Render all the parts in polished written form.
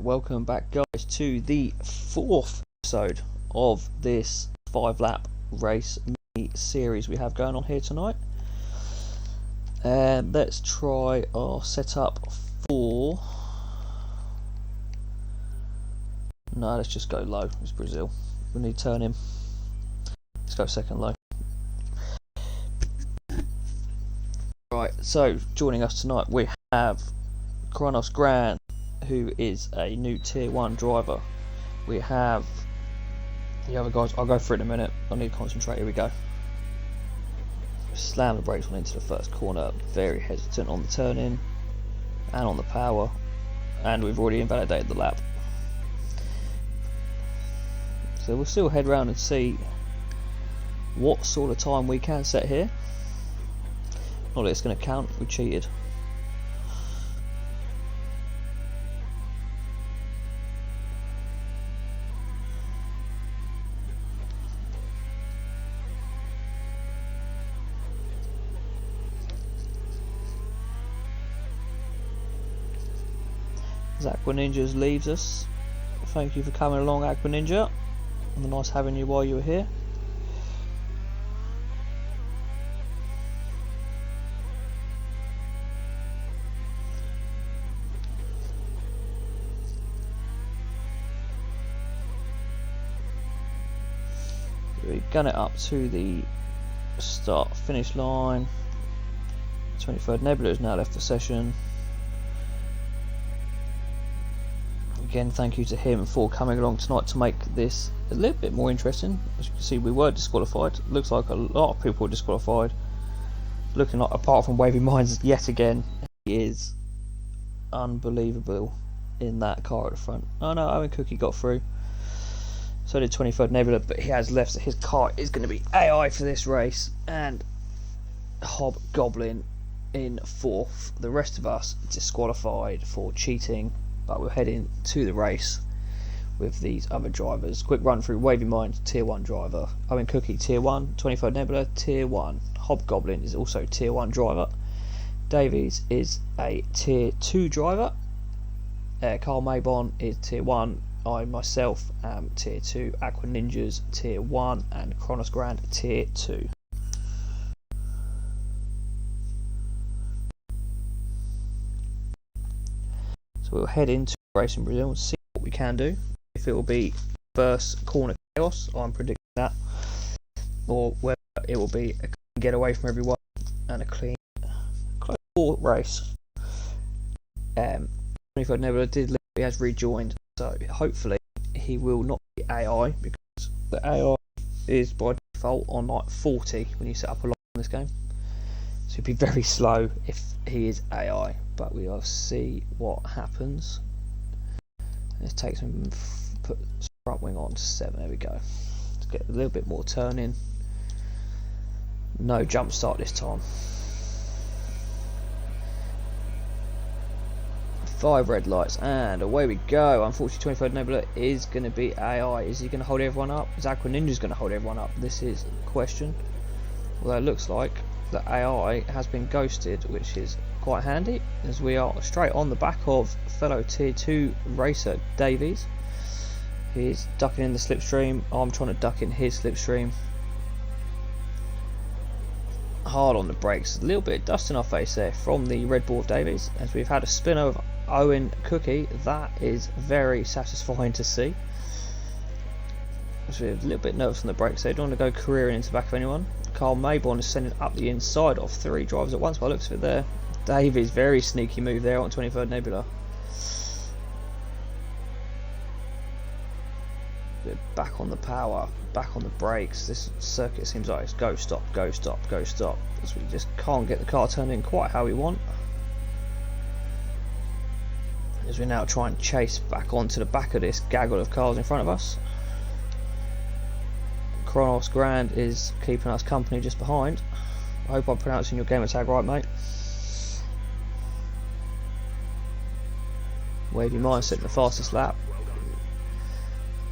welcome back guys to the fourth episode of this 5-lap race mini series we have going on here tonight. And let's try our setup for... No, let's just go low. It's Brazil. We need to turn him. Let's go second low. Right, so joining us tonight we have Kronos Grand, who is a new tier 1 driver. We have the other guys. I'll go for it in a minute. I need to concentrate. Here we go. Slam the brakes on into the first corner. Very hesitant on the turn-in and on the power, and we've already invalidated the lap. So we'll still head round and see what sort of time we can set here. Not that it's going to count if we cheated. Aqua Ninjas leaves us. Thank you for coming along, Aqua Ninja. And nice having you while you were here. We gun it up to the start finish line. 23rd Nebula has now left the session. Again, thank you to him for coming along tonight to make this a little bit more interesting. As you can see, we were disqualified. Looks like a lot of people were disqualified. Looking like, apart from Wavy Minds yet again, he is unbelievable in that car at the front. Oh no, Owen Cookie got through. So did 23rd Nebula, but he has left, so his car is going to be AI for this race. And Hobgoblin in 4th. The rest of us disqualified for cheating. But we're heading to the race with these other drivers. Quick run through: Wavy Mind, tier 1 driver. Owen Cookie, tier 1. 23rd Nebula, tier 1. Hobgoblin is also tier 1 driver. Davies is a tier 2 driver. Carl Maybon is tier 1. I myself am tier 2. Aqua Ninjas tier 1 and Kronos Grand tier 2. So we'll head into racing Brazil and see what we can do. If it will be first corner chaos, I'm predicting that, or whether it will be a clean get away from everyone and a clean close race. 23rd Nebula did leave, he has rejoined, so hopefully he will not be AI, because the AI is by default on like 40 when you set up a line in this game. So it'd be very slow if he is AI, but we'll see what happens. Let's take some, put front wing on to 7. There we go. Let's get a little bit more turn in. No jump start this time. 5 red lights and away we go. Unfortunately, 23rd Nebula is going to be AI. Is he going to hold everyone up? Is Aqua Ninja going to hold everyone up? This is the question. Although it looks like the AI has been ghosted, which is quite handy, as we are straight on the back of fellow tier 2 racer Davies. He's ducking in the slipstream. I'm trying to duck in his slipstream. Hard on the brakes. A little bit of dust in our face there from the Red Bull of Davies, as we've had a spin of Owen Cookie. That is very satisfying to see. So we're a little bit nervous on the brakes there. Don't want to go careering into the back of anyone. Carl Maybon is sending up the inside of 3 drivers at once by the looks of it there. Davies, very sneaky move there on 23rd Nebula. We're back on the power, back on the brakes. This circuit seems like it's go stop, go stop, go stop, as we just can't get the car turned in quite how we want. As we now try and chase back onto the back of this gaggle of cars in front of us. Kronos Grand is keeping us company just behind. I hope I'm pronouncing your gamer tag right, mate. Wavy Mind setting the fastest lap.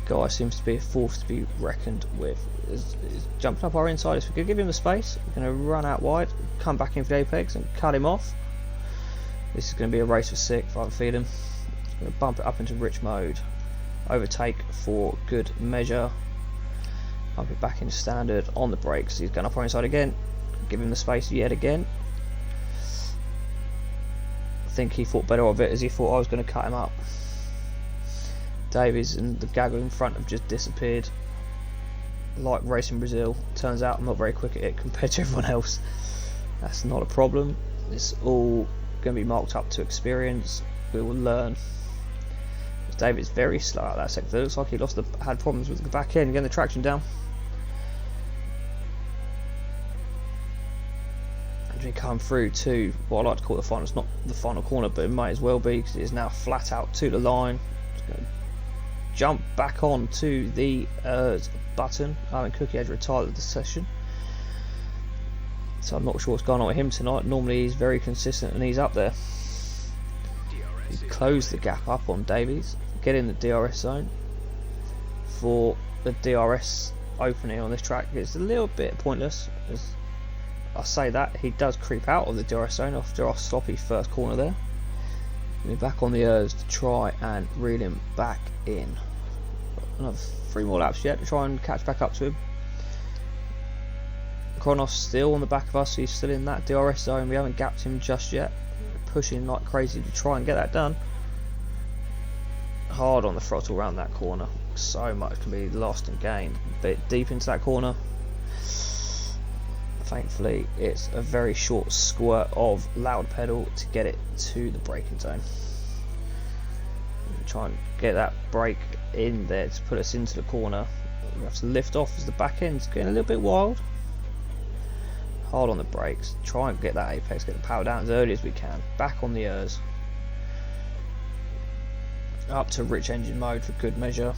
Guy seems to be a force to be reckoned with. Is jumping up our inside. If we could give him the space, we're going to run out wide, come back in for the apex and cut him off. This is going to be a race for 6th, I have a feeling. going to bump it up into rich mode. Overtake for good measure. Bump it back into standard on the brakes. He's going up on inside again. Give him the space yet again. I think he thought better of it, as he thought I was going to cut him up. Davies and the gaggle in front have just disappeared. Like racing Brazil, turns out I'm not very quick at it compared to everyone else. That's not a problem. It's all going to be marked up to experience. We will learn. David's very slow at that sector. It looks like he had problems with the back end, getting the traction down. And we come through to what I like to call the final. It's not the final corner, but it might as well be, because it is now flat out to the line. Just going to jump back on to the button. Cookie had retired the session, so I'm not sure what's going on with him tonight. Normally he's very consistent and he's up there. He closed the gap up on Davies, get in the DRS zone for the DRS opening on this track. It's a little bit pointless, as I say that he does creep out of the DRS zone after our sloppy first corner there. We're back on the Urs to try and reel him back in. Another 3 more laps yet to try and catch back up to him. Kronos still on the back of us, he's still in that DRS zone. We haven't gapped him just yet. We're pushing like crazy to try and get that done. Hard on the throttle around that corner. So much can be lost and gained. A bit deep into that corner. Thankfully it's a very short squirt of loud pedal to get it to the braking zone. Try and get that brake in there to put us into the corner. We have to lift off as the back end's getting a little bit wild. Hard on the brakes, try and get that apex, get the power down as early as we can. Back on the Urs. Up to rich engine mode for good measure.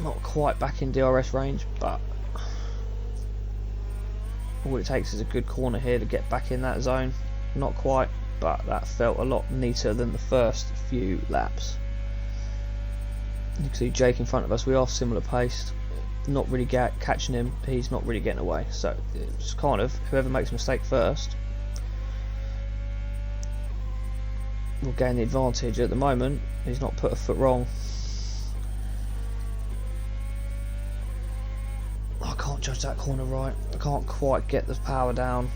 Not quite back in DRS range, but all it takes is a good corner here to get back in that zone. Not quite, but that felt a lot neater than the first few laps. You can see Jake in front of us, we are similar paced. Not really catching him, he's not really getting away. So it's kind of whoever makes a mistake first will gain the advantage. At the moment, he's not put a foot wrong. I can't judge that corner right. I can't quite get the power down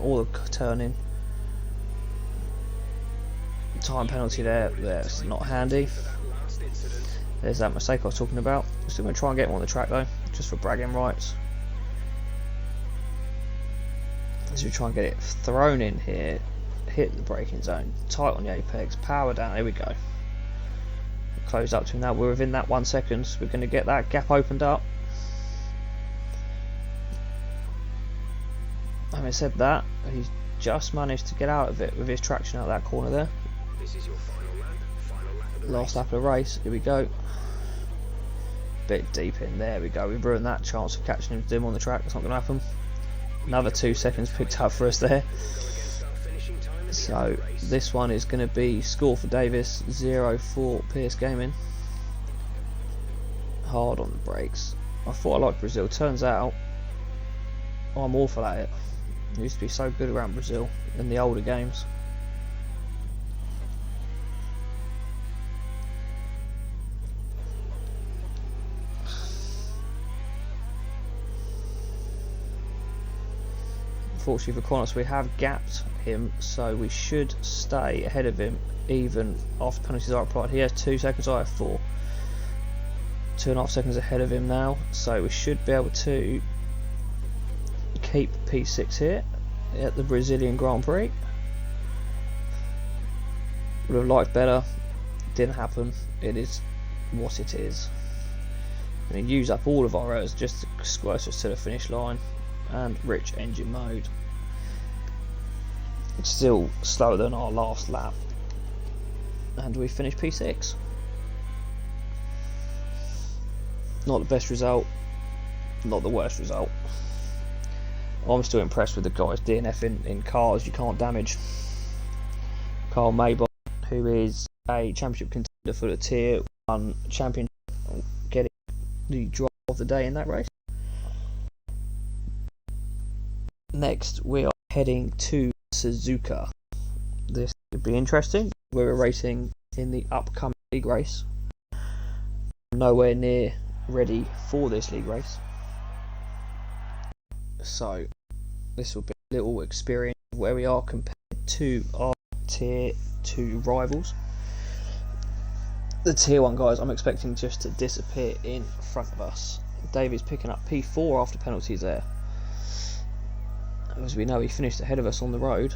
or the turning. Time penalty there. That's not handy. There's that mistake I was talking about. Still going to try and get him on the track though, just for bragging rights. As we try and get it thrown in here, hit the braking zone, tight on the apex, power down. Here we go. Close up to him now. We're within that 1 second. So we're going to get that gap opened up. Having said that, he's just managed to get out of it with his traction out of that corner there. This is your final lap. Last lap of the race. Here we go. Bit deep in. There we go. We've ruined that chance of catching him dim on the track. That's not going to happen. Another 2 seconds picked up for us there. So this one is going to be score for Davis, 0 for Pierce Gaming. Hard on the brakes. I thought I liked Brazil. Turns out I'm awful at it. I used to be so good around Brazil in the older games. Unfortunately for Kronos, we have gapped him, so we should stay ahead of him even after penalties are applied. He has 2 seconds, I have 4. 2.5 seconds ahead of him now, so we should be able to keep P6 here at the Brazilian Grand Prix. Would have liked better, didn't happen. It is what it is. We're going to use up all of our errors just to squirt us to the finish line. And rich engine mode. It's still slower than our last lap, and we finished P6. Not the best result, not the worst result. I'm still impressed with the guys DNFing in cars you can't damage. Carl Maybach, who is a championship contender for the Tier 1 championship, getting the drive of the day in that race. Next, we are heading to Suzuka. This could be interesting. We're racing in the upcoming league race. Nowhere near ready for this league race. So, this will be a little experience of where we are compared to our Tier 2 rivals. The Tier 1 guys, I'm expecting just to disappear in front of us. Davey's picking up P4 after penalties there. As we know, he finished ahead of us on the road.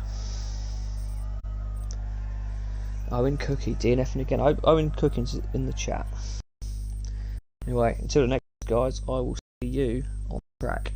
Owen Cookie DNFing again. Owen Cooking's in the chat. Anyway, until the next guys, I will see you on the track.